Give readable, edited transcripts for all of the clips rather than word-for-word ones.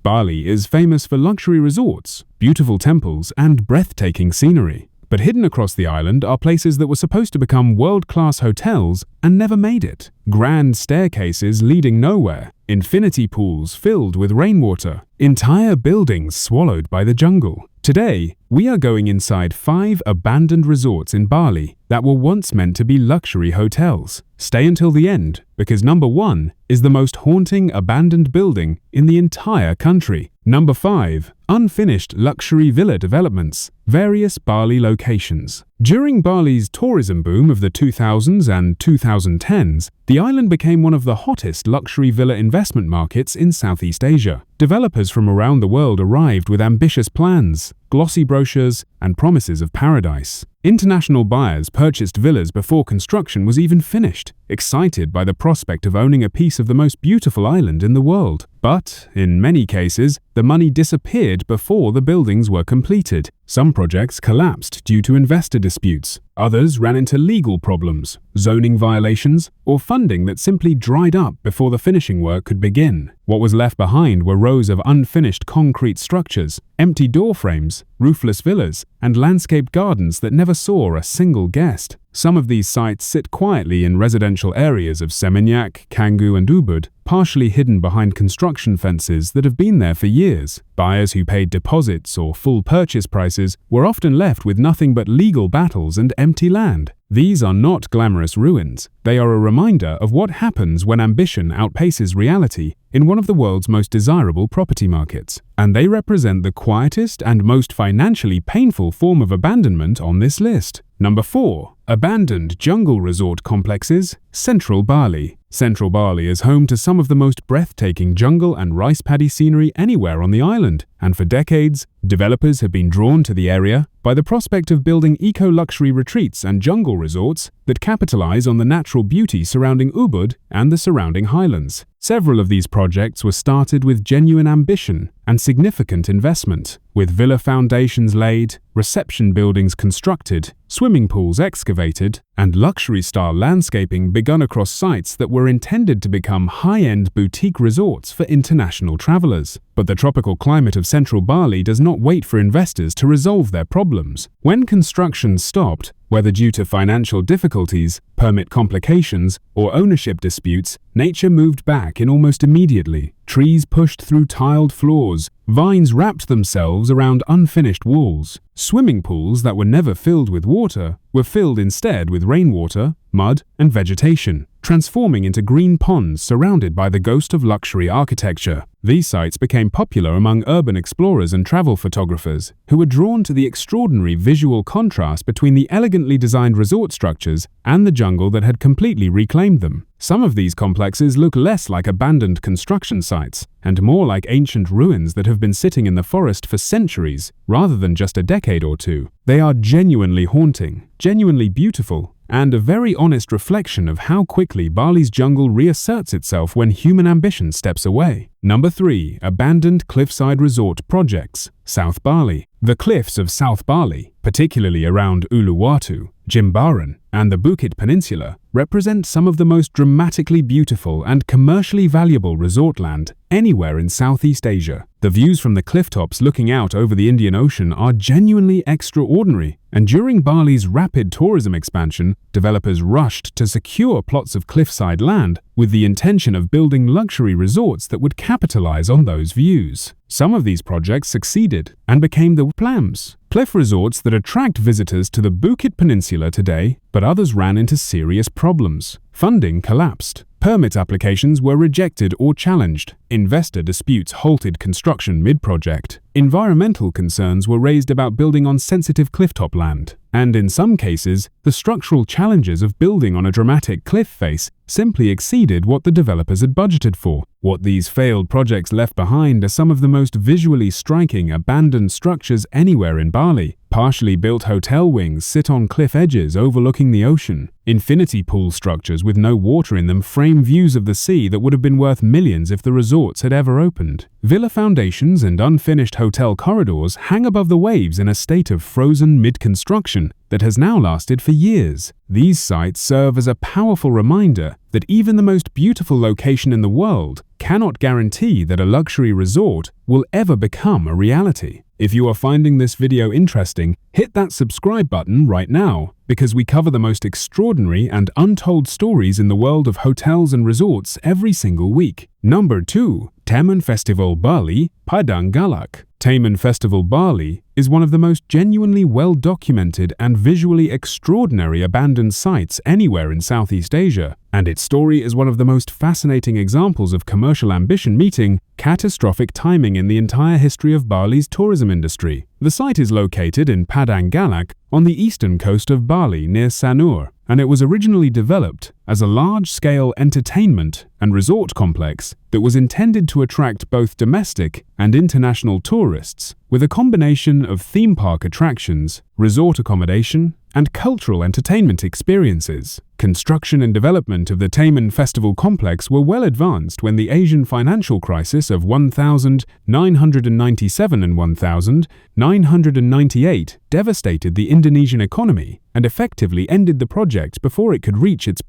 Bali is famous for luxury resorts, beautiful temples, and breathtaking scenery. But hidden across the island are places that were supposed to become world-class hotels and never made it. Grand staircases leading nowhere, infinity pools filled with rainwater, entire buildings swallowed by the jungle. Today, we are going inside 5 abandoned resorts in Bali that were once meant to be luxury hotels. Stay until the end, because number 1 is the most haunting abandoned building in the entire country. Number 5. Unfinished luxury villa developments, various Bali locations. During Bali's tourism boom of the 2000s and 2010s, the island became one of the hottest luxury villa investment markets in Southeast Asia. Developers from around the world arrived with ambitious plans, glossy brochures, and promises of paradise. International buyers purchased villas before construction was even finished, excited by the prospect of owning a piece of the most beautiful island in the world. But, in many cases, the money disappeared before the buildings were completed. Some projects collapsed due to investor disputes. Others ran into legal problems, zoning violations, or funding that simply dried up before the finishing work could begin. What was left behind were rows of unfinished concrete structures, empty door frames, roofless villas, and landscaped gardens that never saw a single guest. Some of these sites sit quietly in residential areas of Seminyak, Canggu, and Ubud, partially hidden behind construction fences that have been there for years. Buyers who paid deposits or full purchase prices were often left with nothing but legal battles and empty land. These are not glamorous ruins. They are a reminder of what happens when ambition outpaces reality in one of the world's most desirable property markets. And they represent the quietest and most financially painful form of abandonment on this list. Number 4. Abandoned jungle resort complexes, Central Bali. Central Bali is home to some of the most breathtaking jungle and rice paddy scenery anywhere on the island, and for decades, developers have been drawn to the area by the prospect of building eco-luxury retreats and jungle resorts that capitalize on the natural beauty surrounding Ubud and the surrounding highlands. Several of these projects were started with genuine ambition and significant investment, with villa foundations laid, reception buildings constructed, swimming pools excavated, and luxury-style landscaping begun across sites that were intended to become high-end boutique resorts for international travelers. But the tropical climate of Central Bali does not wait for investors to resolve their problems. When construction stopped, whether due to financial difficulties, permit complications, or ownership disputes, nature moved back in almost immediately. Trees pushed through tiled floors, vines wrapped themselves around unfinished walls. Swimming pools that were never filled with water were filled instead with rainwater, mud, and vegetation, transforming into green ponds surrounded by the ghost of luxury architecture. These sites became popular among urban explorers and travel photographers, who were drawn to the extraordinary visual contrast between the elegantly designed resort structures and the jungle that had completely reclaimed them. Some of these complexes look less like abandoned construction sites and more like ancient ruins that have been sitting in the forest for centuries rather than just a decade or two. They are genuinely haunting, genuinely beautiful, and a very honest reflection of how quickly Bali's jungle reasserts itself when human ambition steps away. Number 3. Abandoned cliffside resort projects, South Bali. The cliffs of South Bali, particularly around Uluwatu, Jimbaran, and the Bukit Peninsula, represent some of the most dramatically beautiful and commercially valuable resort land anywhere in Southeast Asia. The views from the clifftops looking out over the Indian Ocean are genuinely extraordinary, and during Bali's rapid tourism expansion, developers rushed to secure plots of cliffside land with the intention of building luxury resorts that would capitalize on those views. Some of these projects succeeded and became the plams, cliff resorts that attract visitors to the Bukit Peninsula today, but others ran into serious problems. Funding collapsed. Permit applications were rejected or challenged. Investor disputes halted construction mid-project. Environmental concerns were raised about building on sensitive clifftop land. And in some cases, the structural challenges of building on a dramatic cliff face simply exceeded what the developers had budgeted for. What these failed projects left behind are some of the most visually striking abandoned structures anywhere in Bali. Partially built hotel wings sit on cliff edges overlooking the ocean. Infinity pool structures with no water in them frame views of the sea that would have been worth millions if the resorts had ever opened. Villa foundations and unfinished hotel corridors hang above the waves in a state of frozen mid-construction, tradition that has now lasted for years. These sites serve as a powerful reminder that even the most beautiful location in the world cannot guarantee that a luxury resort will ever become a reality. If you are finding this video interesting, hit that subscribe button right now, because we cover the most extraordinary and untold stories in the world of hotels and resorts every single week. Number 2. Taman Festival Bali, Padang Galak. Taman Festival Bali is one of the most genuinely well-documented and visually extraordinary abandoned sites anywhere in Southeast Asia, and its story is one of the most fascinating examples of commercial ambition meeting catastrophic timing in the entire history of Bali's tourism industry. The site is located in Padang Galak on the eastern coast of Bali near Sanur, and it was originally developed as a large-scale entertainment and resort complex that was intended to attract both domestic and international tourists, with a combination of theme park attractions, resort accommodation, and cultural entertainment experiences. Construction and development of the Taman Festival complex were well advanced when the Asian financial crisis of 1997 and 1998 devastated the Indonesian economy and effectively ended the project before it could reach its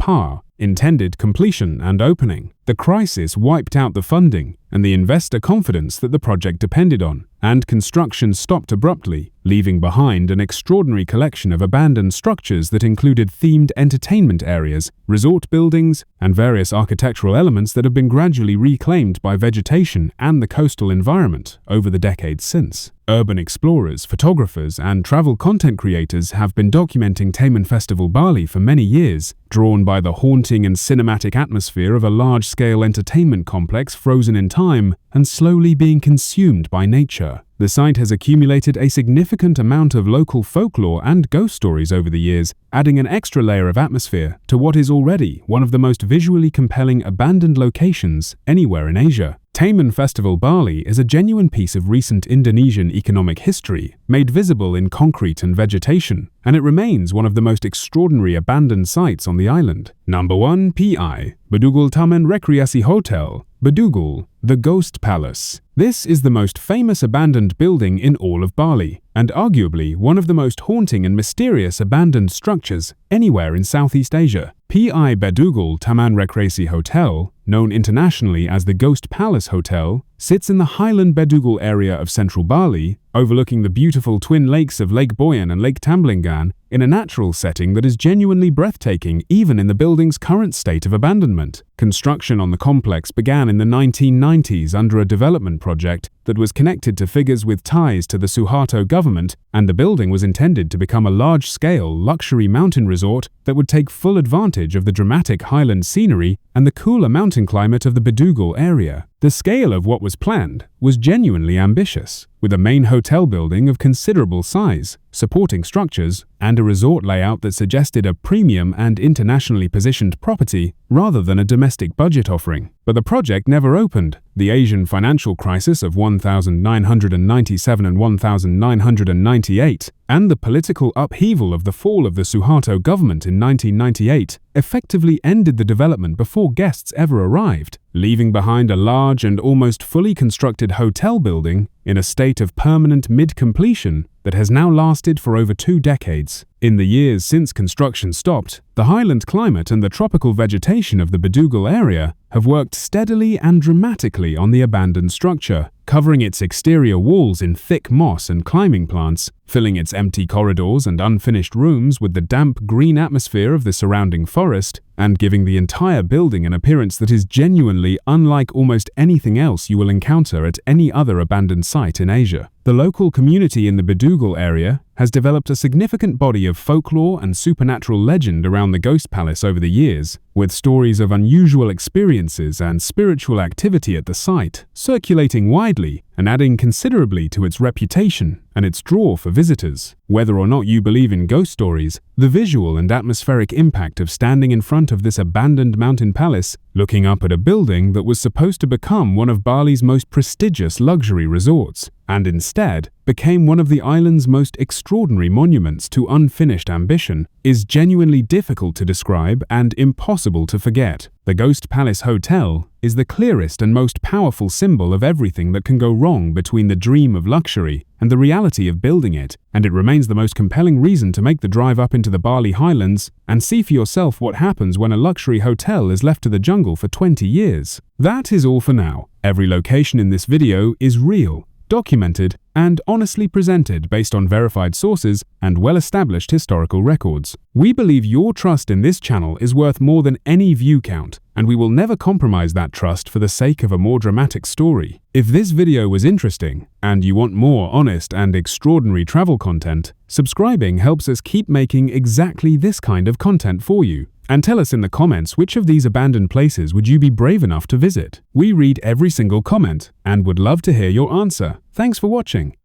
intended completion and opening. The crisis wiped out the funding and the investor confidence that the project depended on, and construction stopped abruptly, leaving behind an extraordinary collection of abandoned structures that included themed entertainment areas, resort buildings, and various architectural elements that have been gradually reclaimed by vegetation and the coastal environment over the decades since. Urban explorers, photographers, and travel content creators have been documenting Taman Festival Bali for many years, drawn by the haunting and cinematic atmosphere of a large-scale entertainment complex frozen in time and slowly being consumed by nature. The site has accumulated a significant amount of local folklore and ghost stories over the years, adding an extra layer of atmosphere to what is already one of the most visually compelling abandoned locations anywhere in Asia. Taman Festival Bali is a genuine piece of recent Indonesian economic history, made visible in concrete and vegetation, and it remains one of the most extraordinary abandoned sites on the island. Number 1. PI Bedugul Taman Rekreasi Hotel, Bedugul, the Ghost Palace. This is the most famous abandoned building in all of Bali, and arguably one of the most haunting and mysterious abandoned structures anywhere in Southeast Asia. PI Bedugul Taman Rekreasi Hotel, known internationally as the Ghost Palace Hotel, sits in the highland Bedugul area of Central Bali, overlooking the beautiful twin lakes of Lake Buyan and Lake Tamblingan, in a natural setting that is genuinely breathtaking even in the building's current state of abandonment. Construction on the complex began in the 1990s under a development project that was connected to figures with ties to the Suharto government, and the building was intended to become a large-scale luxury mountain resort that would take full advantage of the dramatic highland scenery and the cooler mountain climate of the Bedugul area. The scale of what was planned was genuinely ambitious, with a main hotel building of considerable size, supporting structures, and a resort layout that suggested a premium and internationally positioned property rather than a domestic budget offering. But the project never opened. The Asian financial crisis of 1997 and 1998, and the political upheaval of the fall of the Suharto government in 1998, effectively ended the development before guests ever arrived, leaving behind a large and almost fully constructed hotel building in a state of permanent mid-completion that has now lasted for over 2 decades. In the years since construction stopped, the highland climate and the tropical vegetation of the Bedugul area have worked steadily and dramatically on the abandoned structure, covering its exterior walls in thick moss and climbing plants, filling its empty corridors and unfinished rooms with the damp green atmosphere of the surrounding forest, and giving the entire building an appearance that is genuinely unlike almost anything else you will encounter at any other abandoned site in Asia. The local community in the Bedugul area has developed a significant body of folklore and supernatural legend around the Ghost Palace over the years, with stories of unusual experiences and spiritual activity at the site circulating widely and adding considerably to its reputation and its draw for visitors. Whether or not you believe in ghost stories, the visual and atmospheric impact of standing in front of this abandoned mountain palace, looking up at a building that was supposed to become one of Bali's most prestigious luxury resorts, and instead became one of the island's most extraordinary monuments to unfinished ambition, is genuinely difficult to describe and impossible to forget. The Ghost Palace Hotel is the clearest and most powerful symbol of everything that can go wrong between the dream of luxury and the reality of building it, and it remains the most compelling reason to make the drive up into the Bali Highlands and see for yourself what happens when a luxury hotel is left to the jungle for 20 years. That is all for now. Every location in this video is real, documented, and honestly presented based on verified sources and well-established historical records. We believe your trust in this channel is worth more than any view count, and we will never compromise that trust for the sake of a more dramatic story. If this video was interesting, and you want more honest and extraordinary travel content, subscribing helps us keep making exactly this kind of content for you. And tell us in the comments which of these abandoned places would you be brave enough to visit. We read every single comment and would love to hear your answer. Thanks for watching.